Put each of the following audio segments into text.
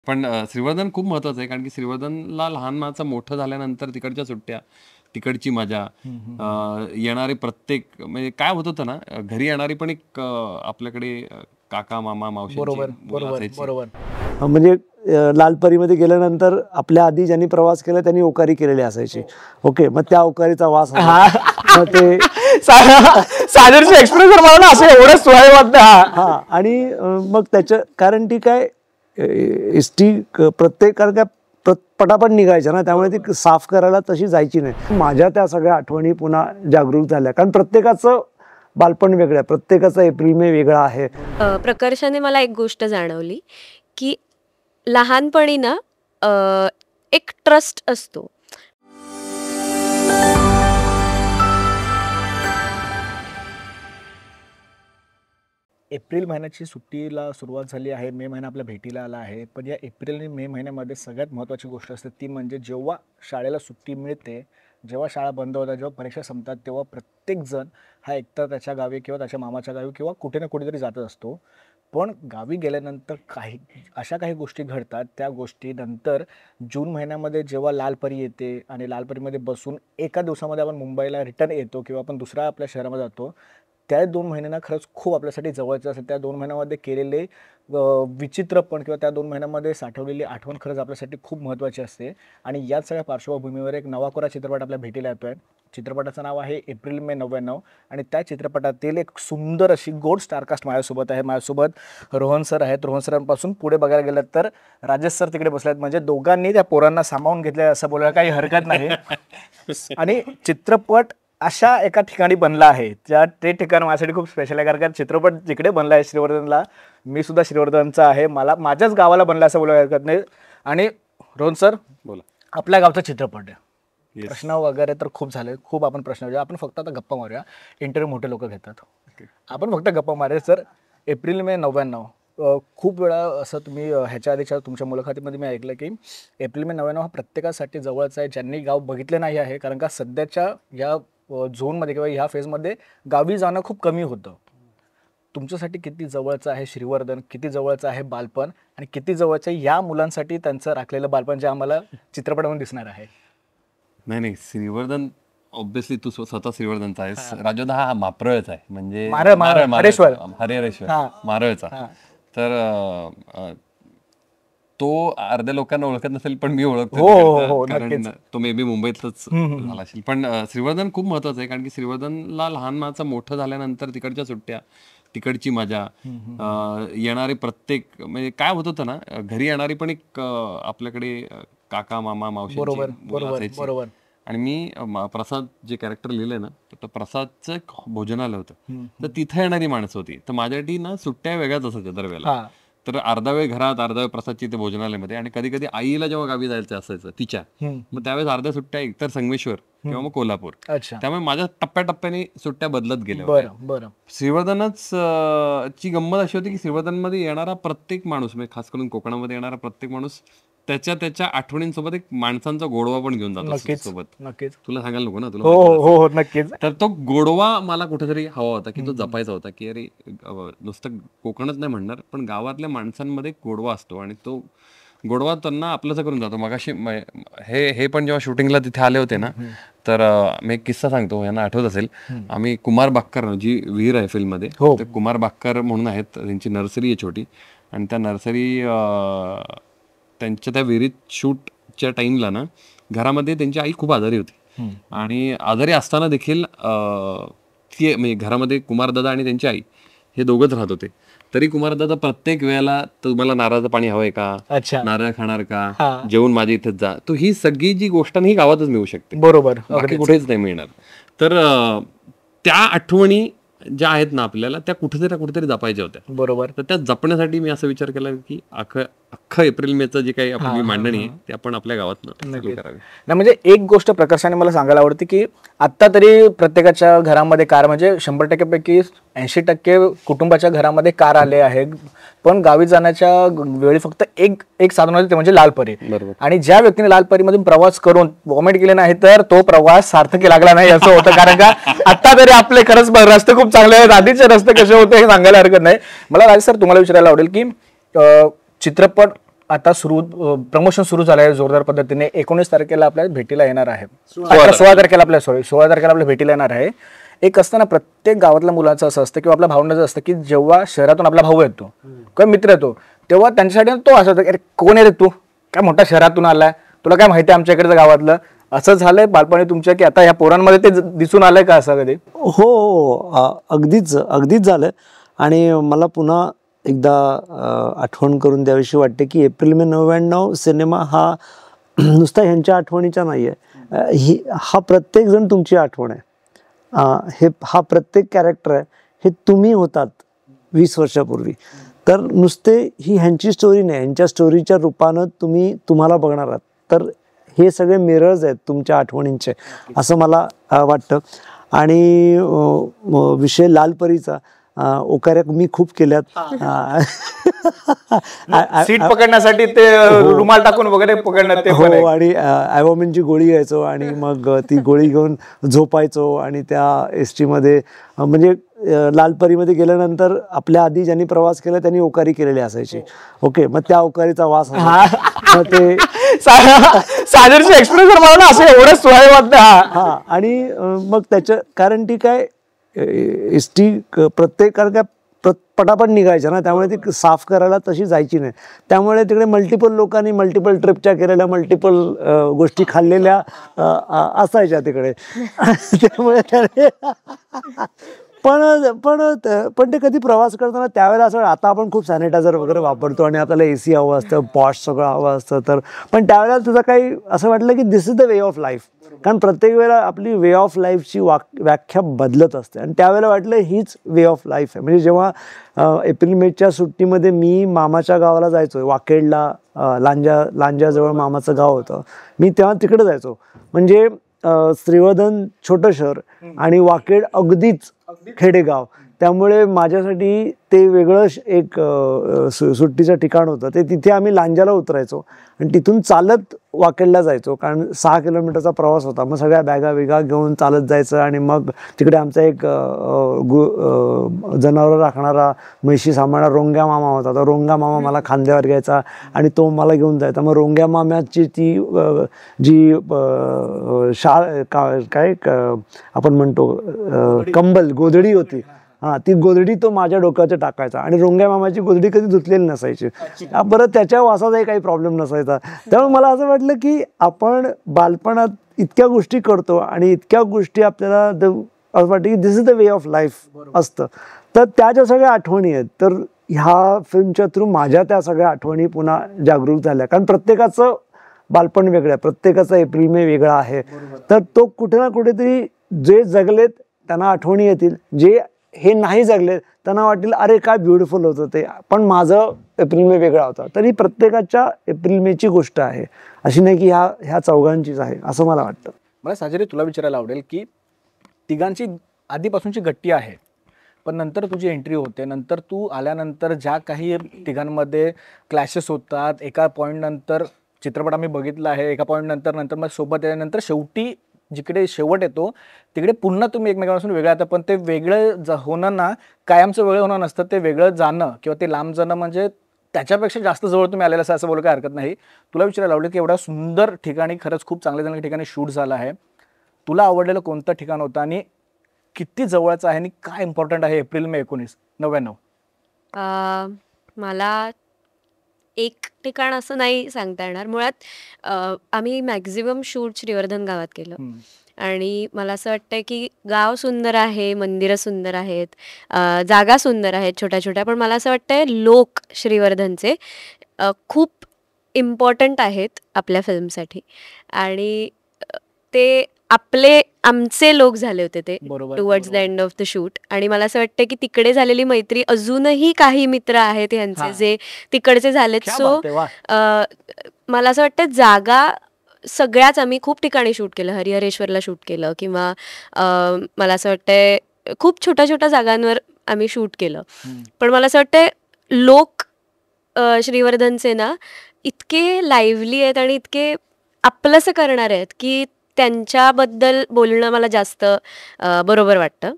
पण श्रीवर्धन खूप महत्वाचं आहे, कारण की श्रीवर्धनला लहानपणाचं मोठं झाल्यानंतर तिकडच्या सुट्ट्या, तिकडची मजा, येणारे प्रत्येक म्हणजे काय होत होतं ना, घरी येणारी पण एक आपल्याकडे काका मामा मावशींची बरोबर मुलं बरोबर असायची. बरोबर. म्हणजे लालपरीमध्ये गेल्यानंतर आपल्या आधी ज्यांनी प्रवास केला त्यांनी ओकारी केलेली असायची. ओके, मग त्या ओकारीचा वास मग ते साजरची एक्सप्रेस मला ना असं एवढं सोय वाटतं. हा, आणि मग त्याच्या कारण ती काय एसटी प्रत्येक कारण काय पटापट निघायच्या ना, त्यामुळे ती साफ करायला तशी जायची नाही. माझ्या त्या सगळ्या आठवणी पुन्हा जागरूक झाल्या, कारण प्रत्येकाचं बालपण वेगळं आहे, प्रत्येकाचा एप्रिल मे वेगळा आहे. प्रकर्षाने मला एक गोष्ट जाणवली की लहानपणी ना एक ट्रस्ट असतो. एप्रिल महिन्याची सुट्टीला सुरुवात झाली आहे, मे महिना आपल्या भेटीला आला आहे. पण या एप्रिल आणि मे महिन्यामध्ये सगळ्यात महत्त्वाची गोष्ट असते ती म्हणजे जेव्हा शाळेला सुट्टी मिळते, जेव्हा शाळा बंद होतात, जेव्हा परीक्षा संपतात, तेव्हा प्रत्येकजण हा एकतर त्याच्या गावी किंवा त्याच्या मामाच्या गावी किंवा कुठे ना कुठेतरी जातच असतो. पण गावी गेल्यानंतर अशा काही गोष्टी घडतात, त्या गोष्टीनंतर जून महिन्यामध्ये जेव्हा लालपरी येते आणि लालपरीमध्ये बसून एका दिवसामध्ये आपण मुंबईला रिटर्न येतो किंवा आपण दुसऱ्या आपल्या शहरामध्ये जातो, त्या 2 महिन्यांना खरंच खूप आपल्यासाठी जवळचं असेल. त्या 2 महिन्यामध्ये केलेले विचित्रपण किंवा त्या 2 महिन्यामध्ये साठवलेली आठवण खरंच आपल्यासाठी खूप महत्त्वाची असते. आणि याच सगळ्या पार्श्वभूमीवर एक नवा कोरा चित्रपट आपल्या भेटीला येतो आहे. चित्रपटाचं नाव आहे एप्रिल मे 99 आणि त्या चित्रपटातील एक सुंदर अशी गोड स्टारकास्ट माझ्यासोबत आहे. माझ्यासोबत रोहन सर आहेत. रोहन सरांपासून पुढे बघायला गेलं तर राजेश सर तिकडे बसले आहेत. म्हणजे दोघांनी त्या पोरांना सामावून घेतलं असं बोलायला काही हरकत नाही. आणि चित्रपट अशा एका ठिकाणी बनला आहे, ते ठिकाण माझ्यासाठी खूप स्पेशल आहे, कारण चित्रपट जिकडे बनला आहे श्रीवर्धनला, मी सुद्धा श्रीवर्धनचा आहे, मला माझ्याच गावाला बनला असं बोलायला हरकत नाही. आणि रोहन सर बोला. आपल्या गावचा चित्रपट आहे. प्रश्न वगैरे तर खूप झाले, खूप आपण प्रश्न विचारूया. आपण फक्त आता गप्पा मारूया. इंटरव्ह्यू मोठे लोक घेतात, आपण फक्त गप्पा मारूया. सर, एप्रिल मे 99 खूप वेळा असं तुम्ही ह्याच्या आधीच्या तुमच्या मुलाखतीमध्ये मी ऐकलं की एप्रिल मे 99 हा प्रत्येकासाठी जवळचा आहे, ज्यांनी गाव बघितले नाही आहे, कारण का सध्याच्या या झोनमध्ये किंवा ह्या फेजमध्ये गावी जाणं खूप कमी होतं. तुमच्यासाठी किती जवळचं आहे श्रीवर्धन, किती जवळचं आहे बालपण, आणि किती जवळचं आहे या मुलांसाठी त्यांचं राखलेलं बालपण जे आम्हाला चित्रपटामध्ये दिसणार आहे? नाही, श्रीवर्धन ऑब्विसली तू स्वतः श्रीवर्धनचा आहेस. राजोदा हा माप्रळचा आहे, म्हणजे हरेश्वर मारळचा. तर तो अर्ध्या लोकांना ओळखत नसेल, पण मी ओळखतो, कारण तो मे बी मुंबईतच झाला असेल. पण श्रीवर्धन खूप महत्वाचं आहे, कारण की श्रीवर्धनला लहानपणाचं मोठं झाल्यानंतर तिकडच्या सुट्ट्या, तिकडची मजा, येणारे प्रत्येक म्हणजे काय होत होतं ना, घरी येणारी पण एक आपल्याकडे काका मामा मावशींची मुलं असायची. आणि मी प्रसाद जे कॅरेक्टर लिहिलंय ना, तर प्रसादचं एक भोजनालय होतं, तर तिथे येणारी माणसं होती. तर माझ्यासाठी ना सुट्ट्या वेगळ्याच असायच्या दरवेळेला. तर अर्धा वेळ घरात, अर्धा वेळ प्रसादची ते भोजनालयामध्ये. आणि कधी कधी आईला जेव्हा गावी जायचं असायचं तिच्या, मग त्यावेळेस अर्ध्या सुट्ट्या एकतर संगमेश्वर किंवा मग कोल्हापूर. त्यामुळे माझ्या टप्प्याटप्प्याने सुट्ट्या बदलत गेल्या. श्रीवर्धनच ची गंमत अशी होती की श्रीवर्धनमध्ये येणारा प्रत्येक माणूस, म्हणजे खास करून कोकणामध्ये येणारा प्रत्येक माणूस त्याच्या आठवणींसोबत एक माणसांचा गोडवा पण घेऊन जातो सोबत. नक्कीच तुला सांगायला नको ना तुला? हो नक्कीच. तर तो गोडवा मला कुठेतरी हवा होता, की तो जपायचा होता, की अरे नुसतं कोकणच नाही म्हणणार, पण गावातल्या माणसांमध्ये गोडवा असतो आणि तो गोडवा त्यांना आपलंसं करून जातो. मगाशी हे पण जेव्हा शूटिंगला तिथे आले होते ना, तर मी एक किस्सा सांगतो, यांना आठवत असेल. आम्ही कुमार बाक्कर, जी विहीर आहे फिल्ममध्ये, तर कुमार बाक्कर म्हणून आहेत, त्यांची नर्सरी आहे छोटी, आणि त्या नर्सरी त्यांच्या त्या विहिरीत शूटच्या टाइमला ना, घरामध्ये त्यांची आई खूप आजारी होती. आणि आजारी असताना देखील ती म्हणजे घरामध्ये कुमारदादा आणि त्यांची आई हे दोघंच राहत होते. तरी कुमारदादा प्रत्येक वेळेला तुम्हाला नारळाचं पाणी हवंय का, नारळ खाणार का, जेवून माझ्या इथेच जा. तो ही सगळी जी गोष्ट ही गावातच मिळू शकते, बरोबर, बाकी कुठेच नाही मिळणार. तर त्या आठवणी ज्या आहेत ना आपल्याला, त्या कुठेतरी जपायच्या होत्या. बरोबर. तर त्या जपण्यासाठी मी असा विचार केला की अख्खं एप्रिल मेचं जे काही आपली मांडणी आहे ते आपण आपल्या गावात करावी. नाही, म्हणजे एक गोष्ट प्रकर्षाने मला सांगायला आवडते की आत्ता तरी प्रत्येकाच्या घरामध्ये कार, म्हणजे 100% पैकी 80% कुटुंबाच्या घरामध्ये कार आले आहे. पण गावी जाण्याच्या वेळी फक्त एक साधन होते, ते म्हणजे लालपरी. आणि ज्या व्यक्तीने लालपरीमधून प्रवास करून वॉमिट केले नाही, तर तो प्रवास सार्थकी लागला नाही असं होतं. कारण का आता तरी आपले खरंच रस्ते खूप चांगले आहेत, आधीचे रस्ते कसे होते हे सांगायला हरकत नाही. मला राज सर तुम्हाला विचारायला आवडेल की चित्रपट आता प्रमोशन सुरू झालं आहे जोरदार पद्धतीने. 19 तारखेला आपल्या भेटीला येणार आहे, 16 तारखेला आपल्या 16 तारखेला आपल्या भेटीला येणार आहे. एक असतं ना, प्रत्येक गावातल्या मुलाचं असं असतं किंवा आपल्या भावंडाचं असतं की जेव्हा शहरातून आपला भाऊ येतो किंवा मित्र येतो तेव्हा त्यांच्यासाठी तो असं होतं, अरे कोण आहे रे तू, काय मोठ्या शहरातून आलाय, तुला काय माहिती आहे आमच्या इकडचं गावातलं. असं झालंय बालपणी तुमच्या की आता ह्या पोरांमध्ये ते दिसून आलंय का असं कधी? हो, अगदीच झालं. आणि मला पुन्हा एकदा आठवण करून द्यावीशी वाटते की एप्रिल मे 99 सिनेमा हा नुसता ह्यांच्या आठवणीचा नाही आहे, हा प्रत्येक जण तुमची आठवण आहे. हा प्रत्येक कॅरेक्टर आहे हे तुम्ही होतात 20 वर्षापूर्वी. तर नुसते ही ह्यांची स्टोरी नाही, ह्यांच्या स्टोरीच्या रूपानं तुम्हाला बघणार आहात. तर हे सगळे मिरर्स आहेत तुमच्या आठवणींचे असं मला वाटतं. आणि विषय लालपरीचा ओकाऱ्या मी खूप केल्यात. सीट पकडण्यासाठी ते रुमाल टाकून वगैरे पकडण्यात. हो, आणि ॲवोमिनची गोळी घ्यायचो आणि मग ती गोळी घेऊन झोपायचो. आणि त्या एस मध्ये म्हणजे लालपरीमध्ये गेल्यानंतर आपल्या आधी ज्यांनी प्रवास केला त्यांनी ओकारी केलेली असायची. ओके, मग त्या ओकारीचा वास मग ते साजरची एक्सप्रेस मला असं एवढं सोहळं वाटतं. हा, आणि मग त्याच्या कारण ती काय एसटी प्रत्येक कारण काय पटापट निघायच्या ना, त्यामुळे ती साफ करायला तशी जायची नाही. त्यामुळे तिकडे मल्टिपल लोकांनी मल्टिपल ट्रिपच्या केलेल्या, मल्टिपल गोष्टी खाल्लेल्या असायच्या तिकडे. त्यामुळे पण ते कधी प्रवास करताना त्यावेळेला असं, आता आपण खूप सॅनिटायझर वगैरे वापरतो आणि आपल्याला AC हवं असतं, पॉश सगळं हवं असतं. तर पण त्यावेळेला तुझं काही असं वाटलं की this is the way of life. कारण प्रत्येक वेळेला आपली वे ऑफ लाईफची व्याख्या बदलत असते. आणि त्यावेळेला वाटलं हीच वे ऑफ लाईफ आहे. म्हणजे जेव्हा एप्रिल मेच्या सुट्टीमध्ये मी मामाच्या गावाला जायचो, वाकेडला, लांजाजवळ मामाचं गाव होतं, मी तेव्हा तिकडे जायचो. म्हणजे श्रीवर्धन छोटं शहर आणि वाकेड अगदीच खेडेगाव. त्यामुळे माझ्यासाठी ते वेगळं एक सुट्टीचं ठिकाण होतं. ते तिथे आम्ही लांजाला उतरायचो आणि तिथून चालत वाकेडला जायचो, कारण 6 किलोमीटरचा प्रवास होता. मग सगळ्या बॅगा वेगा घेऊन चालत जायचं. आणि मग तिकडे आमचा एक जनावरं राखणारा, म्हशी सांभाळणारा रोंग्या मामा होता. तर रोंगा मामा मला खांद्यावर घ्यायचा आणि तो मला घेऊन जायचा. मग रोंग्या माम्याची ती जी काय आपण म्हणतो कंबल, गोधडी होती, ती गोधडी तो माझ्या डोक्यावर टाकायचा. आणि रोंग्या मामाची गोधडी कधी धुतलेली नसायची. परत त्याच्या वासाचाही काही प्रॉब्लेम नसायचा. त्यामुळे मला असं वाटलं की आपण बालपणात इतक्या गोष्टी करतो आणि इतक्या गोष्टी आपल्याला असं वाटतं की this is the way of life असतं. तर त्याच्या सगळ्या आठवणी आहेत. तर ह्या फिल्मच्या थ्रू माझ्या त्या सगळ्या आठवणी पुन्हा जागरूक झाल्या. कारण प्रत्येकाचं बालपण वेगळं आहे, प्रत्येकाचा एप्रिल मे वेगळा आहे. तर तो कुठे ना कुठेतरी जे जगलेत त्यांना आठवणी येतील, जे हे नाही जगले त्यांना वाटेल अरे काय ब्युटिफुल होतं ते, पण माझं एप्रिल मे वेगळा होता. तरी प्रत्येकाच्या एप्रिल मेची गोष्ट आहे, अशी नाही की ह्या चौघांचीच आहे असं मला वाटतं. मला साजरे तुला विचारायला आवडेल की तिघांची आधीपासूनची गट्टी आहे, पण नंतर तुझी एंट्री होते, नंतर तू आल्यानंतर ज्या काही तिघांमध्ये क्लॅशेस होतात, एका पॉईंट नंतर चित्रपट आम्ही बघितला आहे, एका पॉईंट नंतर मग सोबत यानंतर शेवटी जिकडे शेवट येतो तिकडे पुन्हा तुम्ही एकमेकांपासून वेगळं येतं. पण ते वेगळं होणं ना कायमचं वेगळं होणं नसतं, ते वेगळं जाणं किंवा ते लांब जाणं म्हणजे त्याच्यापेक्षा जास्त जवळ तुम्ही आलेलं असं बोलू काय हरकत नाही. तुला विचारायला आवडेल की एवढ्या सुंदर ठिकाणी, खरंच खूप चांगल्या ठिकाणी शूट झालं आहे, तुला आवडलेलं कोणतं ठिकाण होतं आणि किती जवळचं आहे आणि काय इम्पॉर्टंट आहे एप्रिल मे 1999? मला एक ठिकाण असं नाही सांगता येणार. मुळात आम्ही मॅक्झिमम शूट श्रीवर्धन गावात केलं आणि मला असं वाटतं की गाव सुंदर आहे, मंदिरं सुंदर आहेत, जागा सुंदर आहेत छोट्या छोट्या, पण मला असं वाटतंय लोक श्रीवर्धनचे खूप इम्पॉर्टंट आहेत आपल्या फिल्मसाठी. आणि ते आमचे लोक झाले होते ते towards the end of the shoot. आणि मला असं वाटतं की तिकडे झालेली मैत्री, अजूनही काही मित्र आहेत यांचे जे तिकडचे झालेत. सो मला असं वाटतं जागा सगळ्याच आम्ही खूप ठिकाणी शूट केलं, हरिहरेश्वरला शूट केलं किंवा मला असं वाटतंय खूप छोट्या छोट्या जागांवर आम्ही शूट केलं. पण मला असं वाटतंय लोक श्रीवर्धनचे ना इतके लाईव्हली आहेत आणि इतके आपलंसं करणारे आहेत की त्यांच्याबद्दल बोलणं मला जास्त बरोबर वाटतं.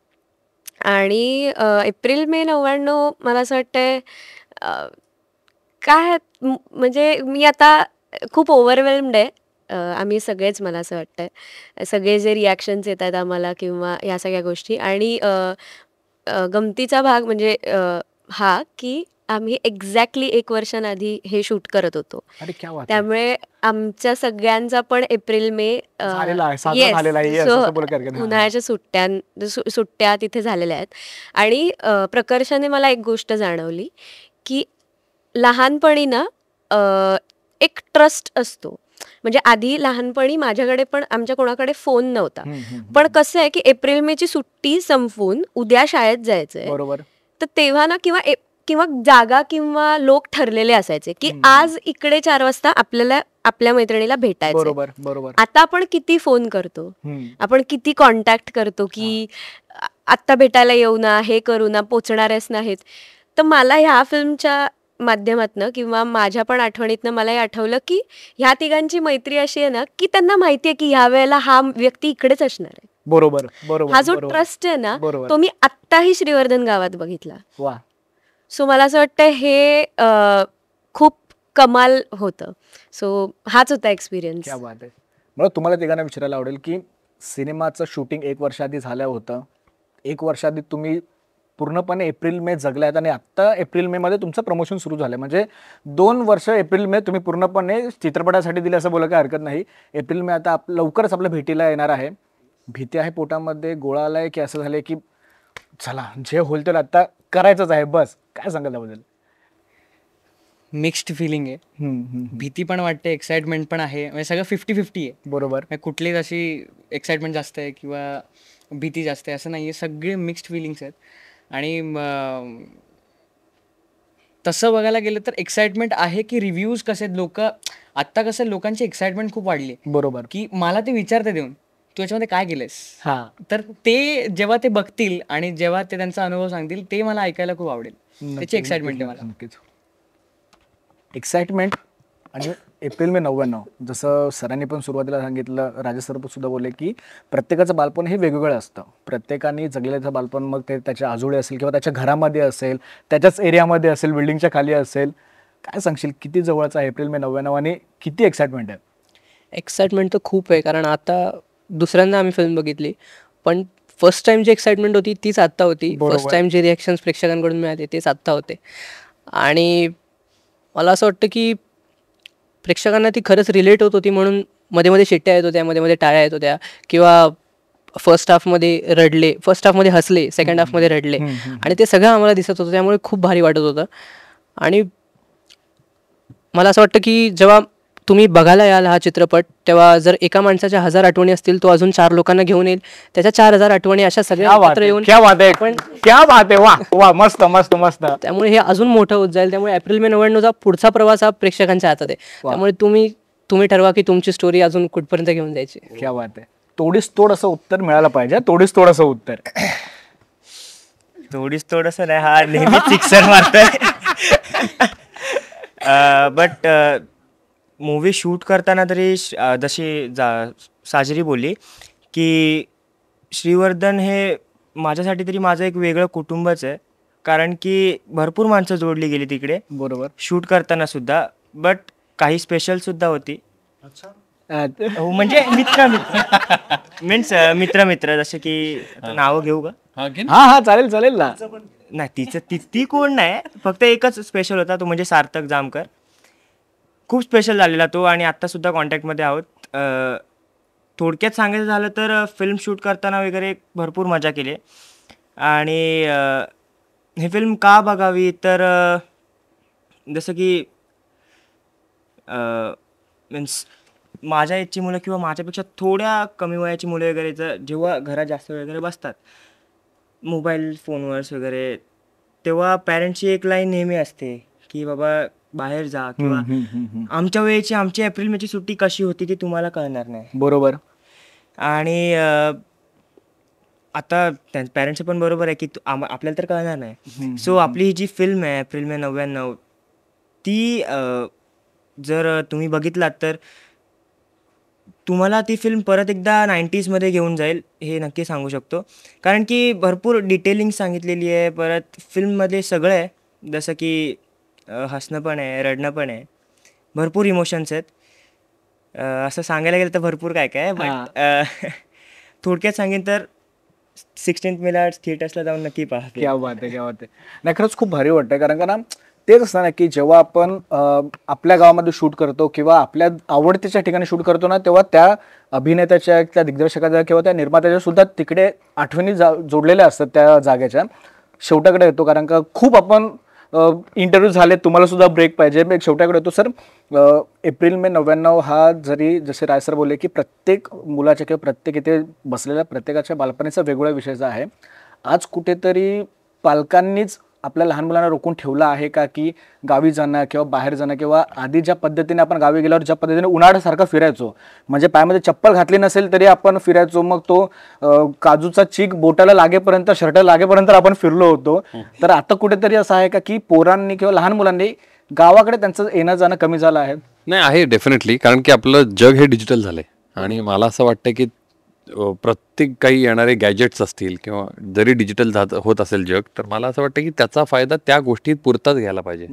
आणि एप्रिल मे 99 मला असं वाटतंय काय म्हणजे मी आता खूप ओव्हरवेल्म्ड आहे. आम्ही सगळेच, मला असं वाटतंय, सगळे जे रिॲक्शन्स येत आहेत आम्हाला किंवा ह्या सगळ्या गोष्टी. आणि गमतीचा भाग म्हणजे हा की आम्ही एक्झॅक्टली 1 वर्षांआधी हे शूट करत होतो. अरे क्या बात आहे. त्यामुळे आमच्या सगळ्यांचा पण एप्रिल मे झालेला आहे, साजरा झालेला आहे. Yes, असं बोलू शकतो. हां. उन्हाळ्याच्या सुट्ट्या तिथे झालेल्या आहेत. आणि प्रकर्षाने मला एक गोष्ट जाणवली की लहानपणी ना एक ट्रस्ट असतो. म्हणजे आधी लहानपणी माझ्याकडे पण आमच्या कोणाकडे फोन नव्हता. पण कसं आहे की एप्रिल मेची सुट्टी संपवून उद्या शाळेत जायचंय, बरोबर. तर तेव्हा ना किंवा जागा किंवा लोक ठरलेले असायचे की आज इकडे 4 वाजता आपल्याला आपल्या मैत्रिणीला भेटायचं. बरोबर बरोबर. आता आपण किती फोन करतो, आपण किती कॉन्टॅक्ट करतो की आत्ता भेटायला येऊ ना, हे करू ना, पोचणारच नाहीत. तर मला ह्या फिल्मच्या माध्यमातनं किंवा माझ्या पण आठवणीतनं मला हे आठवलं की ह्या तिघांची मैत्री अशी आहे ना की त्यांना माहिती आहे की ह्या वेळेला हा व्यक्ती इकडेच असणार आहे. बरोबर बरोबर. हा जो ट्रस्ट आहे ना, बरोबर. तो मी आत्ताही श्रीवर्धन गावात बघितला. वा. सो मला असं वाटतं हे खूप कमाल होतं. सो हाच होता एक्सपिरियन्स. क्या बात आहे. मला तुम्हाला तिघांना विचारायला आवडेल की सिनेमाचं शूटिंग 1 वर्षाआधी झालं होतं. 1 वर्षाआधी तुम्ही पूर्णपणे एप्रिल मे जगले आहेत आणि आत्ता एप्रिल मे मध्ये तुमचं प्रमोशन सुरू झालं. म्हणजे 2 वर्ष एप्रिल मे तुम्ही पूर्णपणे चित्रपटासाठी दिले असं बोलायला काही हरकत नाही. एप्रिल मे आता लवकरच आपल्या भेटीला येणार आहे. भीती आहे पोटामध्ये, गोळा आलाय की असं झालंय की चला जे होईल तर आता करायचंच आहे बस? काय सांगाल त्याबद्दल? मिक्स्ड फिलिंग आहे. भीती पण वाटते, एक्साइटमेंट पण आहे. म्हणजे सगळं 50-50 आहे. बरोबर. म्हणजे कुठलीच अशी एक्साइटमेंट जास्त आहे किंवा भीती जास्त आहे असं नाही आहे. सगळे मिक्स्ड फिलिंग्स आहेत. आणि तसं बघायला गेलं तर एक्साइटमेंट आहे की रिव्ह्यूज कसे आहेत. आत्ता कसं लोकांची एक्साइटमेंट खूप वाढली. बरोबर. की मला ते विचारते देऊन तू याच्यामध्ये काय केलंस. हां. तर ते जेव्हा ते बघतील आणि जेव्हा ते त्यांचा अनुभव सांगतील ते मला ऐकायला खूप आवडेल. त्याची एक्साइटमेंट आहे मला. नक्कीच एक्साइटमेंट. आणि एप्रिल मे 99 जसं सरांनी पण सुरुवातीला सांगितलं, राजेश सर सुद्धा बोलले की प्रत्येकाचं बालपण हे वेगवेगळं असतं. प्रत्येकाने जगलेलं बालपण मग ते त्याच्या आजोळे असेल किंवा त्याच्या घरामध्ये असेल, त्याच्याच एरियामध्ये असेल, बिल्डिंगच्या खाली असेल. काय सांगशील किती जवळचा आहे एप्रिल मे 99 आणि किती एक्साइटमेंट आहे? एक्साइटमेंट तर खूप आहे, कारण आता दुसऱ्यांदा आम्ही फिल्म बघितली, पण फर्स्ट टाइम जी एक्साइटमेंट होती तीच आत्ता होती. फर्स्ट टाइम जे रिॲक्शन्स प्रेक्षकांकडून मिळाले तेच आत्ता होते. आणि मला असं वाटतं की प्रेक्षकांना ती खरंच रिलेट होत होती, म्हणून मध्ये मध्ये शिट्ट्या येत होत्या, मध्ये मध्ये टाळ्या येत होत्या, किंवा फर्स्ट हाफमध्ये रडले, फर्स्ट हाफमध्ये हसले, सेकंड हाफमध्ये रडले, आणि ते सगळं आम्हाला दिसत होतं. त्यामुळे खूप भारी वाटत होतं. आणि मला असं वाटतं की जेव्हा तुम्ही बघायला याल हा चित्रपट, तेव्हा जर एका माणसाच्या 1000 आठवणी असतील, तो अजून 4 लोकांना घेऊन येईल. त्याच्या 4000 आठवणी अशा सगळ्या एकत्र येऊन, क्या बात आहे, क्या बात आहे. वा वा, मस्त मस्त मस्त. त्यामुळे हे अजून मोठं होत जाईल. त्यामुळे एप्रिल मे 99चा पुढचा प्रवास हा प्रेक्षकांच्या हातात आहे. त्यामुळे तुम्ही ठरवा की तुमची स्टोरी अजून कुठपर्यंत घेऊन जायची. क्या बात आहे. तोडीस तोड असं उत्तर मिळालं पाहिजे. तोडीस तोड असं उत्तर. थोडीच थोडंसं नाही, हा नेहमीच सिक्सर मारतोय. बट मूवी शूट करताना तरी जशी साजरी बोलली की श्रीवर्धन हे माझ्यासाठी तरी माझं एक वेगळं कुटुंबच आहे. कारण की भरपूर माणसं जोडली गेली तिकडे बरोबर शूट करताना सुद्धा. बट काही स्पेशल सुद्धा होती. हो, म्हणजे मित्र मीन्स मित्र जसे की नावं घेऊ का? हा हा, चालेल चालेल ना. नाही, तिचं ती कोण नाही, फक्त एकच स्पेशल होता, तो म्हणजे सार्थक जामकर. खूप स्पेशल झालेला तो, आणि आत्तासुद्धा कॉन्टॅक्टमध्ये आहोत. थोडक्यात सांगायचं झालं तर फिल्म शूट करताना वगैरे भरपूर मजा केली. आणि ही फिल्म का बघावी तर जसं की मीन्स माझ्या एजची मुलं किंवा माझ्यापेक्षा थोड्या कमी वयाची मुलं वगैरे जेव्हा घरात जास्त वेळ वगैरे बसतात मोबाईल फोनवर्स वगैरे, तेव्हा पॅरेंट्सची एक लाईन नेहमी असते की बाबा बाहेर जा, किंवा आमच्या वेळेची आमची एप्रिल मेची सुट्टी कशी होती ती तुम्हाला कळणार नाही. बरोबर. आणि आता पॅरेंट्सचं पण बरोबर आहे की आपल्याला तर कळणार नाही. सो आपली ही जी फिल्म आहे एप्रिल मे 99, ती जर तुम्ही बघितलात तर तुम्हाला ती फिल्म परत एकदा 90sमध्ये घेऊन जाईल, हे नक्की सांगू शकतो. कारण की भरपूर डिटेलिंग सांगितलेली आहे. परत फिल्ममध्ये सगळं आहे, जसं की हसणं पण आहे, रडणं पण आहे, भरपूर इमोशन्स आहेत. असं सांगायला गेलं तर भरपूर काय काय, बट थोडक्यात सांगेन तर 16 मेला थिएटर्सला जाऊन नक्की पहा. क्या बात आहे, क्या बात आहे. नाही खरंच खूप भारी वाटतंय, कारण का ना तेच असतं ना की जेव्हा आपण आपल्या गावामध्ये शूट करतो किंवा आपल्या आवडतीच्या ठिकाणी शूट करतो ना, तेव्हा त्या अभिनेत्याच्या, त्या दिग्दर्शकाच्या किंवा त्या निर्मात्याच्या सुद्धा तिकडे आठवणी जोडलेल्या असतात त्या जागेच्या. शेवटाकडे येतो, कारण का खूप आपण इंटरव्ह्यू झाले, तुम्हाला सुद्धा ब्रेक पाहिजे. मी शेवटाकडे येतो सर. एप्रिल मे 99 हा, जरी जसे राय सर बोलले की प्रत्येक मुलाच्या किंवा प्रत्येक इथे बसलेल्या प्रत्येकाच्या बालपणीचा वेगवेगळ्या विषयाचा आहे. आज कुठेतरी पालकांनीच आपल्या लहान मुलांना रोखून ठेवलं आहे का की गावी जाणं किंवा बाहेर जाणं, किंवा आधी ज्या पद्धतीने आपण गावी गेल्यावर ज्या पद्धतीने उन्हाळ्यासारखं फिरायचो, म्हणजे पायामध्ये चप्पल घातली नसेल तरी आपण फिरायचो, मग तो काजूचा चीक बोटाला लागेपर्यंत, शर्ट लागेपर्यंत आपण फिरलो होतो. तर आता कुठेतरी असं आहे का की पोरांनी किंवा लहान मुलांनी गावाकडे त्यांचं येणं जाणं कमी झालं आहे? नाही, आहे डेफिनेटली, कारण की आपलं जग हे डिजिटल झालंय आणि मला असं वाटतं की प्रत्येक काही येणारे गॅजेट्स असतील किंवा जरी डिजिटल होत असेल जग, तर मला असं वाटतं की त्याचा फायदा त्या गोष्टीत पुरताच घ्यायला पाहिजे.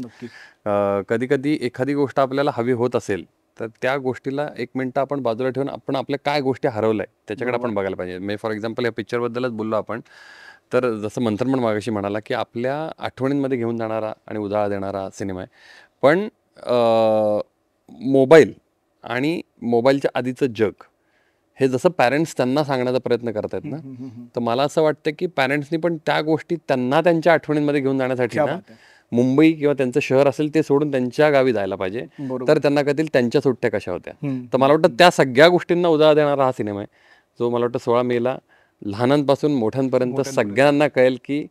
कधी कधी एखादी गोष्ट आपल्याला हवी होत असेल तर त्या गोष्टीला 1 मिनिटं आपण बाजूला ठेवून आपण आपल्या काय गोष्टी हरवल्या त्याच्याकडे आपण बघायला पाहिजे. मी फॉर एक्झाम्पल या पिक्चरबद्दलच बोललो आपण, तर जसं मंथन पण मागाशी म्हणाला की आपल्या आठवणींमध्ये घेऊन जाणारा आणि उजाळा देणारा सिनेमा आहे. पण मोबाईल आणि मोबाईलच्या आधीचं जग हे जसं पॅरेंट्स त्यांना सांगण्याचा प्रयत्न करतायत ना, तर मला असं वाटतं की पॅरेंट्सनी पण त्या गोष्टी त्यांना त्यांच्या आठवणींमध्ये घेऊन जाण्यासाठी ना, मुंबई किंवा त्यांचं शहर असेल ते सोडून त्यांच्या गावी जायला पाहिजे. तर त्यांना कळतील त्यांच्या सुट्ट्या कशा होत्या. तर मला वाटतं त्या सगळ्या गोष्टींना उजाळा देणारा हा सिनेमा आहे, जो मला वाटतं 16 मेला लहानांपासून मोठ्यांपर्यंत सगळ्यांना कळेल की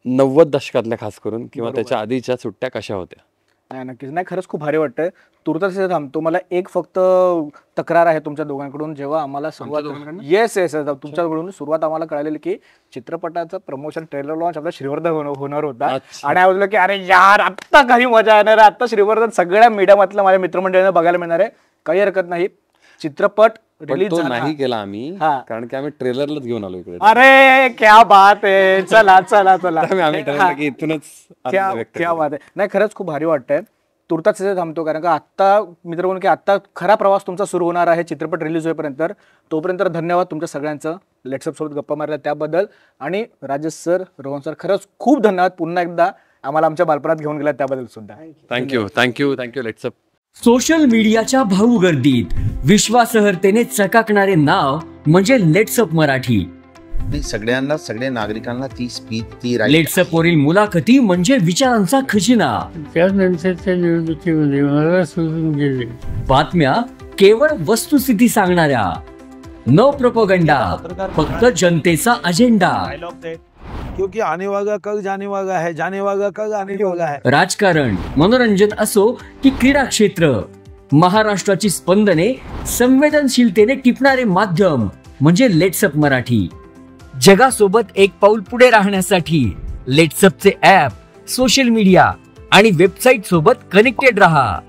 90 दशकातल्या खास करून किंवा त्याच्या आधीच्या सुट्ट्या कशा होत्या. नाही, नक्कीच. नाही, खरंच खूप भारी वाटतंय. तुर्तास इथे थांबतो. मला एक फक्त तक्रार आहे तुमच्या दोघांकडून. जेव्हा आम्हाला येस तुमच्याकडून सुरुवात आम्हाला कळालेली की चित्रपटाचं प्रमोशन, ट्रेलर लॉन्च आपला श्रीवर्धन होणार होता, आणि आय वाजलं की अरे यार आत्ता काही मजा येणार आहे, आत्ता श्रीवर्धन सगळ्या मीडियामधल्या माझ्या मित्रमंडळींना बघायला मिळणार आहे. काही हरकत नाही. चित्रपट रिलीज नाही केला आम्ही, कारण की आम्ही ट्रेलरलाच घेऊन आलो इकडे. अरे क्या बात आहे. चला चला चला, आम्ही ठरवलं की इथूनच क्या बात आहे. नाही, खरंच खूप भारी वाटतंय. तुर्तास इथे थांबतो, कारण का आत्ता मित्र म्हणून की आत्ता खरा प्रवास तुमचा सुरू होणार आहे चित्रपट रिलीज होईपर्यंत. तोपर्यंत धन्यवाद तुमच्या सगळ्यांचं लेट्सअप सोबत गप्पा मारल्या त्याबद्दल. आणि राजेश सर, रोहन सर, खरंच खूप धन्यवाद पुन्हा एकदा आम्हाला आमच्या बालपणात घेऊन गेला त्याबद्दल सुद्धा. थँक्यू लेट्सअप. सोशल मीडियाच्या भाऊ गर्दीत विश्वासार्हतेने चकाकणारे नाव म्हणजे लेट्सअप मराठी. सगळ्यांना, सगळ्या नागरिकांना ती स्पीच, ती लेट्सअप वरील मुलाखती म्हणजे विचारांचा खजिना. त्यानंतरच्या निवडणुकीमध्ये मला सोडून गेले. बातम्या केवळ वस्तुस्थिती सांगणाऱ्या, न प्रोपोगंडा, फक्त जनतेचा अजेंडा. क्योंकि आने वाला कल जाने वाला है, जाने वाला कल आने वाला है. राजकारण, मनोरंजन असो की क्रीडा क्षेत्र, महाराष्ट्राची स्पंदने संवेदनशीलतेने टिपणारे माध्यम म्हणजे लेट्सअप मराठी. जगासोबत एक पाऊल पुढे राहण्यासाठी लेट्सअपचे ॲप, सोशल मीडिया आणि वेबसाईट सोबत कनेक्टेड रहा.